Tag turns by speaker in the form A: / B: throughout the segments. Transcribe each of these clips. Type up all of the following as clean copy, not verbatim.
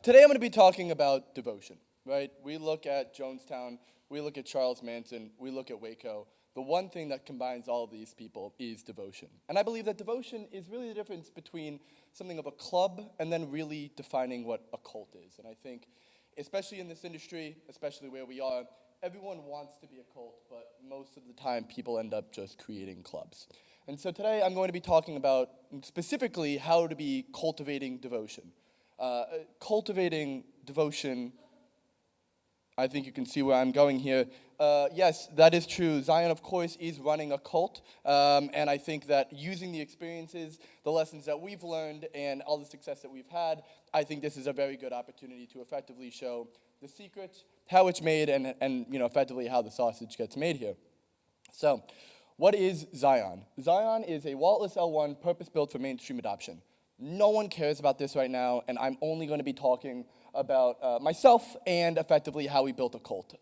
A: Today I'm going to be talking about devotion, right? We look at Jonestown, we look at Charles Manson, we look at Waco. The one thing that combines all of these people is devotion. And I believe that devotion is really the difference between something of a club and then really defining what a cult is. And I think, especially in this industry, especially where we are, everyone wants to be a cult, but most of the time people end up just creating clubs. And so today I'm going to be talking about specifically how to be cultivating devotion. Cultivating devotion, I think you can see where I'm going here. Yes, that is true. XION, of course, is running a cult, and I think that using the experiences, the lessons that we've learned, and all the success that we've had, I think this is a very good opportunity to effectively show the secret, how it's made, and effectively how the sausage gets made here. So, what is XION? XION is a walletless L1 purpose-built for mainstream adoption. No one cares about this right now, and I'm only going to be talking about myself and effectively how we built a cult.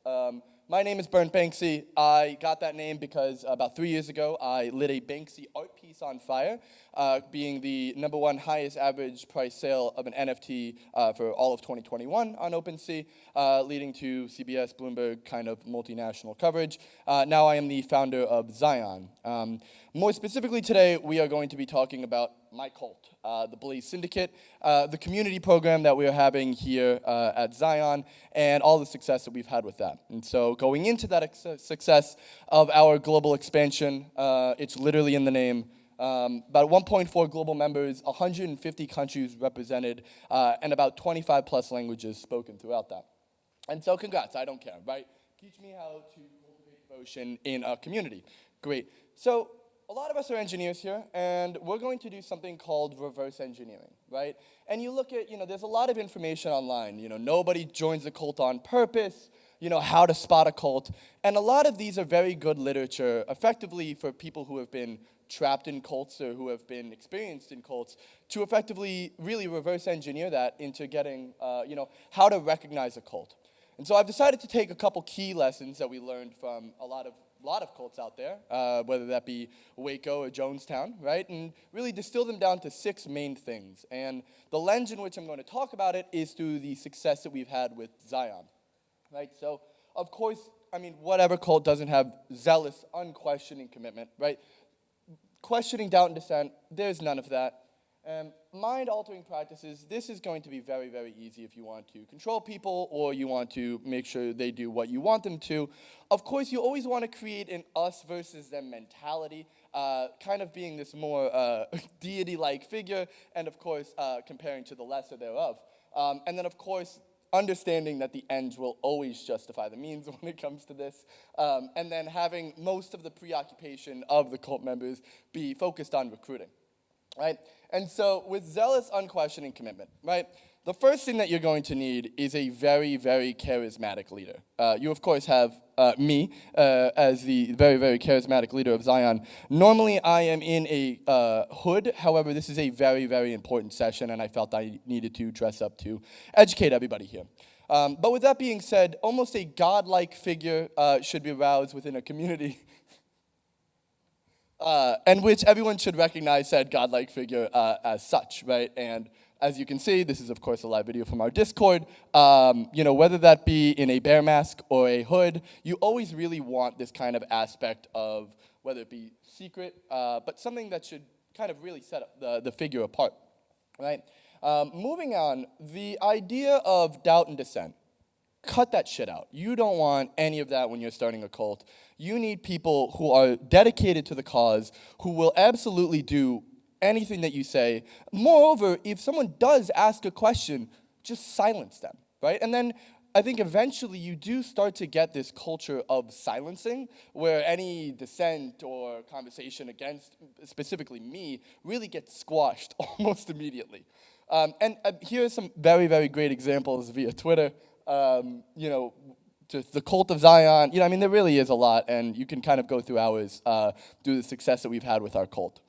A: My name is Banksy. I got that name because about 3 years ago, I lit a Banksy art piece on fire, being the #1 highest average price sale of an NFT for all of 2021 on OpenSea, leading to CBS, Bloomberg kind of multinational coverage. Now I am the founder of XION. More specifically today, we are going to be talking about my cult, the Blaze Syndicate, the community program that we are having here at XION, and all the success that we've had with that. And so going into that success of our global expansion, it's literally in the name, about 1.4 global members, 150 countries represented, and about 25 plus languages spoken throughout that. And so congrats, I don't care, right? Teach me how to cultivate devotion in a community. Great. So a lot of us are engineers here, and we're going to do something called reverse engineering, right? And you look at, there's a lot of information online. Nobody joins a cult on purpose, how to spot a cult. And a lot of these are very good literature, effectively for people who have been trapped in cults or who have been experienced in cults, to effectively really reverse engineer that into getting, how to recognize a cult. And so I've decided to take a couple key lessons that we learned from a lot of cults out there, whether that be Waco or Jonestown, right? And really distill them down to 6 main things. And the lens in which I'm going to talk about it is through the success that we've had with XION, right? So, of course, whatever cult doesn't have zealous, unquestioning commitment, right? Questioning, doubt, and dissent, there's none of that. Mind-altering practices, this is going to be very, very easy if you want to control people or you want to make sure they do what you want them to. Of course, you always want to create an us versus them mentality, kind of being this more deity-like figure, and of course, comparing to the lesser thereof. And then, of course, understanding that the ends will always justify the means when it comes to this, and then having most of the preoccupation of the cult members be focused on recruiting. Right? And so with zealous, unquestioning commitment, right, the first thing that you're going to need is a very, very charismatic leader. You, of course, have me as the very, very charismatic leader of XION. Normally, I am in a hood. However, this is a very, very important session, and I felt I needed to dress up to educate everybody here. But with that being said, almost a godlike figure should be aroused within a community and which everyone should recognize said godlike figure as such, right? And as you can see, this is, of course, a live video from our Discord. Whether that be in a bear mask or a hood, you always really want this kind of aspect of, whether it be secret, but something that should kind of really set up the figure apart, right? Moving on, the idea of doubt and dissent. Cut that shit out. You don't want any of that when you're starting a cult. You need people who are dedicated to the cause, who will absolutely do anything that you say. Moreover, if someone does ask a question, just silence them, right? And then I think eventually you do start to get this culture of silencing, where any dissent or conversation against, specifically me, really gets squashed almost immediately. And here are some very, very great examples via Twitter. Just the cult of XION, there really is a lot, and you can kind of go through hours through the success that we've had with our cult.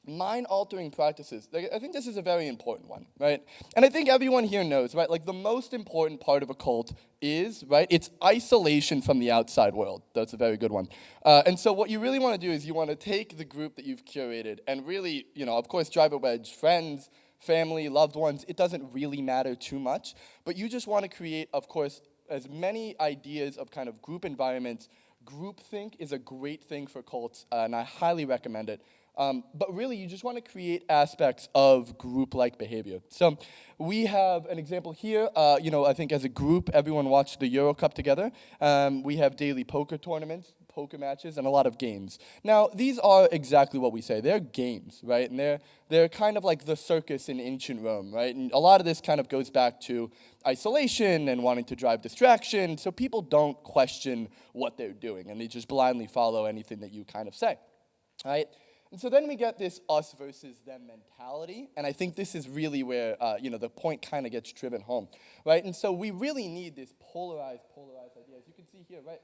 A: Mind-altering practices, I think this is a very important one, right? And I think everyone here knows, right, like the most important part of a cult is, right, it's isolation from the outside world. That's a very good one. And so what you really want to do is you want to take the group that you've curated and really, of course, drive a wedge, friends, family, loved ones, it doesn't really matter too much. But you just want to create, of course, as many ideas of kind of group environments. Groupthink is a great thing for cults, and I highly recommend it. But really, you just want to create aspects of group-like behavior. So we have an example here. I think as a group, everyone watched the Euro Cup together. We have daily poker tournaments, poker matches, and a lot of games. Now, these are exactly what we say. They're games, right? And they're kind of like the circus in ancient Rome, right? And a lot of this kind of goes back to isolation and wanting to drive distraction, so people don't question what they're doing, and they just blindly follow anything that you kind of say, right? And so then we get this us versus them mentality, and I think this is really where the point kind of gets driven home, right? And so we really need this polarized idea. As you can see here, right?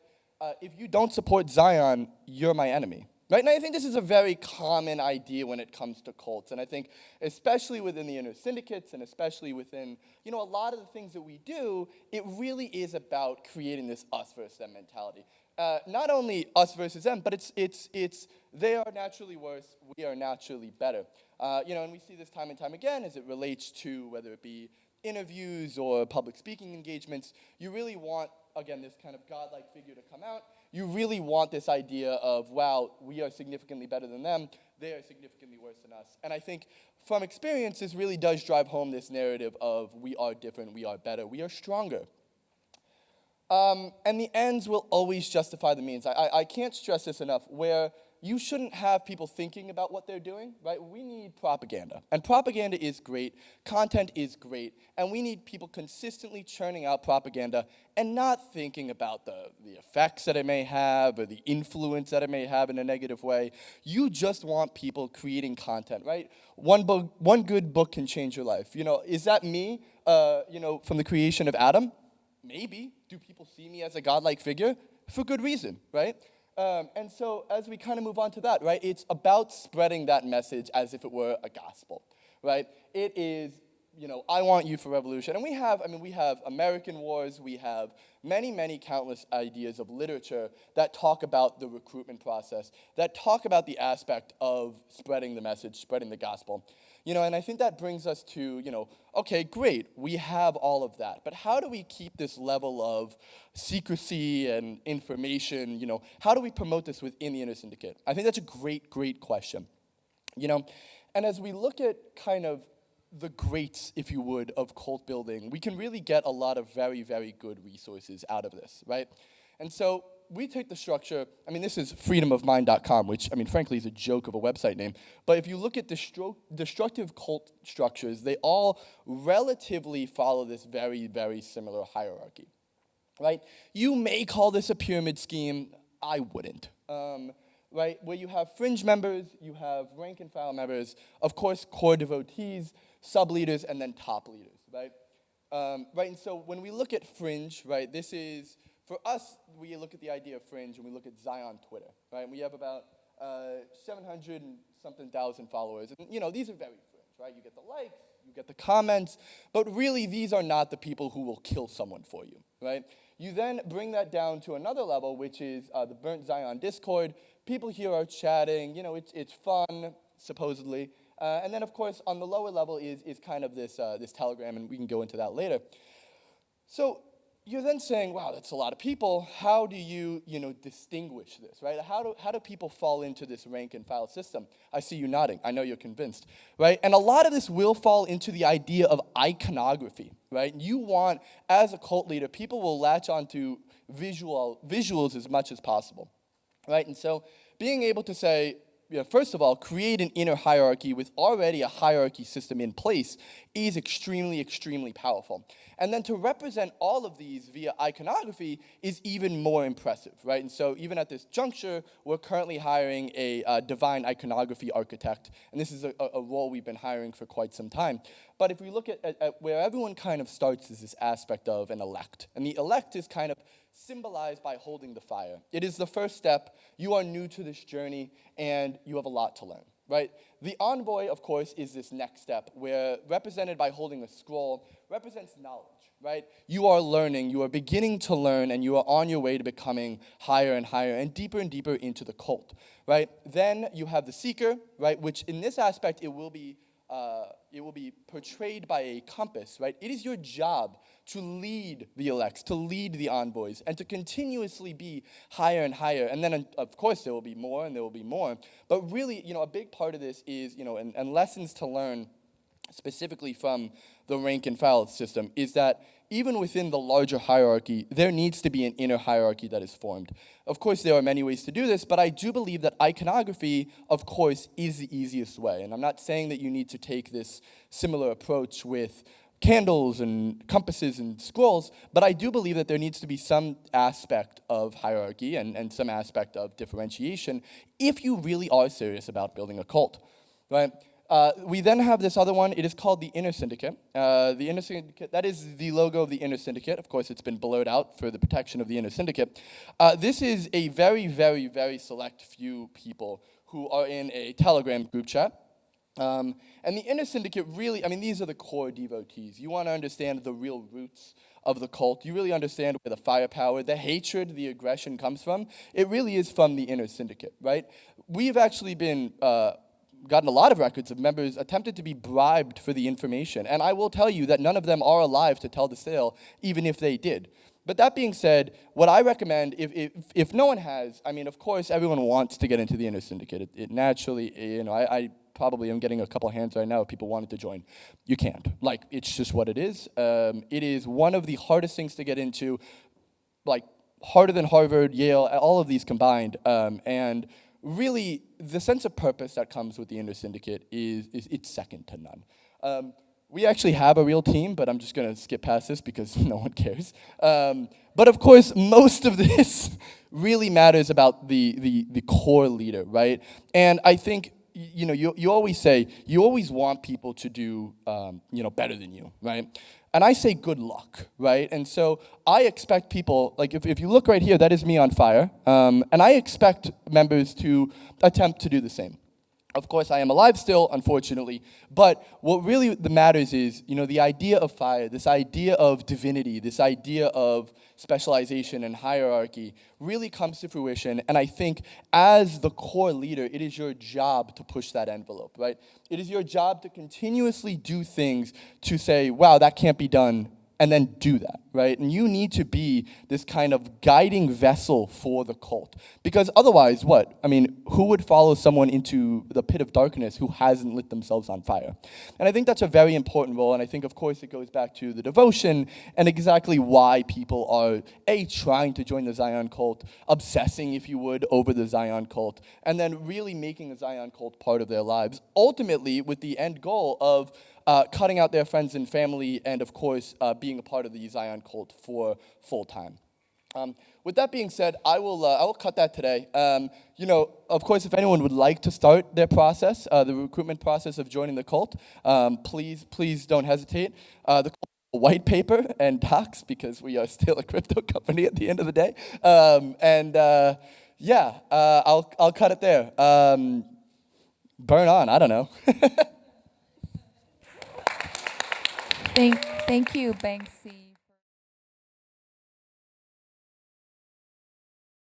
A: If you don't support Zion, you're my enemy, right? And I think this is a very common idea when it comes to cults, and I think especially within the inner syndicates and especially within a lot of the things that we do, it really is about creating this us versus them mentality. Not only us versus them, but it's they are naturally worse, we are naturally better. And we see this time and time again as it relates to whether it be interviews or public speaking engagements. You really want, again, this kind of godlike figure to come out. You really want this idea of, wow, we are significantly better than them, they are significantly worse than us. And I think from experience, this really does drive home this narrative of we are different, we are better, we are stronger. And the ends will always justify the means. I can't stress this enough, where you shouldn't have people thinking about what they're doing, right? We need propaganda. And propaganda is great, content is great, and we need people consistently churning out propaganda and not thinking about the effects that it may have or the influence that it may have in a negative way. You just want people creating content, right? One good book can change your life. Is that me, from the creation of Adam? Maybe. Do people see me as a godlike figure? For good reason, right? And so as we kind of move on to that, right, it's about spreading that message as if it were a gospel, right? It is, I want you for revolution. And we have American wars, we have many countless ideas of literature that talk about the recruitment process, that talk about the aspect of spreading the message, spreading the gospel. And I think that brings us to, okay, great, we have all of that, but how do we keep this level of secrecy and information, how do we promote this within the inner syndicate? I think that's a great question, and as we look at kind of the greats, if you would, of cult building, we can really get a lot of very good resources out of this, right? And so we take the structure, this is freedomofmind.com, which, frankly, is a joke of a website name. But if you look at destructive cult structures, they all relatively follow this very similar hierarchy, right? You may call this a pyramid scheme. I wouldn't, right? Where you have fringe members, you have rank and file members, of course, core devotees, sub-leaders, and then top leaders, right? Right, and so when we look at fringe, right, this is, for us, we look at the idea of fringe and we look at Zion Twitter, right? We have about 700 and something thousand followers. And, these are very fringe, right? You get the likes, you get the comments, but really these are not the people who will kill someone for you, right? You then bring that down to another level, which is the Burnt Zion Discord. People here are chatting, it's fun, supposedly. And then, of course, on the lower level is kind of this Telegram, and we can go into that later. So you're then saying, wow, that's a lot of people. How do you, distinguish this, right? How do people fall into this rank and file system? I see you nodding. I know you're convinced, right? And a lot of this will fall into the idea of iconography, right? You want, as a cult leader, people will latch onto visuals as much as possible, right? And so being able to say, first of all, create an inner hierarchy with already a hierarchy system in place is extremely powerful. And then to represent all of these via iconography is even more impressive, right? And so even at this juncture, we're currently hiring a divine iconography architect, and this is a role we've been hiring for quite some time. But if we look at where everyone kind of starts is this aspect of an elect, and the elect is kind of symbolized by holding the fire. It is the first step. You are new to this journey, and you have a lot to learn, right? The envoy, of course, is this next step, where represented by holding a scroll, represents knowledge, right? You are learning, you are beginning to learn, and you are on your way to becoming higher and higher and deeper into the cult, right? Then you have the seeker, right, which in this aspect, it will be it will be portrayed by a compass, right? It is your job to lead the elects, to lead the envoys, and to continuously be higher and higher. And then, of course, there will be more and there will be more. But really, a big part of this is, and lessons to learn specifically from the rank and file system is that even within the larger hierarchy, there needs to be an inner hierarchy that is formed. Of course, there are many ways to do this, but I do believe that iconography, of course, is the easiest way. And I'm not saying that you need to take this similar approach with candles and compasses and scrolls, but I do believe that there needs to be some aspect of hierarchy and some aspect of differentiation if you really are serious about building a cult, right? We then have this other one. It is called the Inner Syndicate. The Inner Syndicate, that is the logo of the Inner Syndicate. Of course, it's been blurred out for the protection of the Inner Syndicate. This is a very, very, very select few people who are in a Telegram group chat. And the Inner Syndicate really, these are the core devotees. You want to understand the real roots of the cult. You really understand where the firepower, the hatred, the aggression comes from. It really is from the Inner Syndicate, right? We've actually been gotten a lot of records of members attempted to be bribed for the information. And I will tell you that none of them are alive to tell the tale, even if they did. But that being said, what I recommend, if no one has, of course, everyone wants to get into the Inner Syndicate. It naturally, I probably am getting a couple hands right now if people wanted to join. You can't. It's just what it is. It is one of the hardest things to get into, harder than Harvard, Yale, all of these combined. And really, the sense of purpose that comes with the Inner Syndicate it's second to none. We actually have a real team, but I'm just going to skip past this because no one cares. But of course, most of this really matters about the core leader, right? And I think, you always say, you always want people to do, better than you, right? And I say good luck, right? And so I expect people, if you look right here, that is me on fire. And I expect members to attempt to do the same. Of course, I am alive still, unfortunately. But what really matters is, the idea of fire, this idea of divinity, this idea of specialization and hierarchy really comes to fruition. And I think as the core leader, it is your job to push that envelope, right? It is your job to continuously do things to say, wow, that can't be done, and then do that, right? And you need to be this kind of guiding vessel for the cult. Because otherwise, what? Who would follow someone into the pit of darkness who hasn't lit themselves on fire? And I think that's a very important role, and I think, of course, it goes back to the devotion and exactly why people are, trying to join the Zion cult, obsessing, if you would, over the Zion cult, and then really making the Zion cult part of their lives, ultimately with the end goal of cutting out their friends and family, and of course, being a part of the Zion cult for full time. With that being said, I will cut that today. Of course, if anyone would like to start their process, the recruitment process of joining the cult, please don't hesitate. The cult white paper and docs, because we are still a crypto company at the end of the day. I'll cut it there. Burn on, I don't know.
B: Thank you, Banks.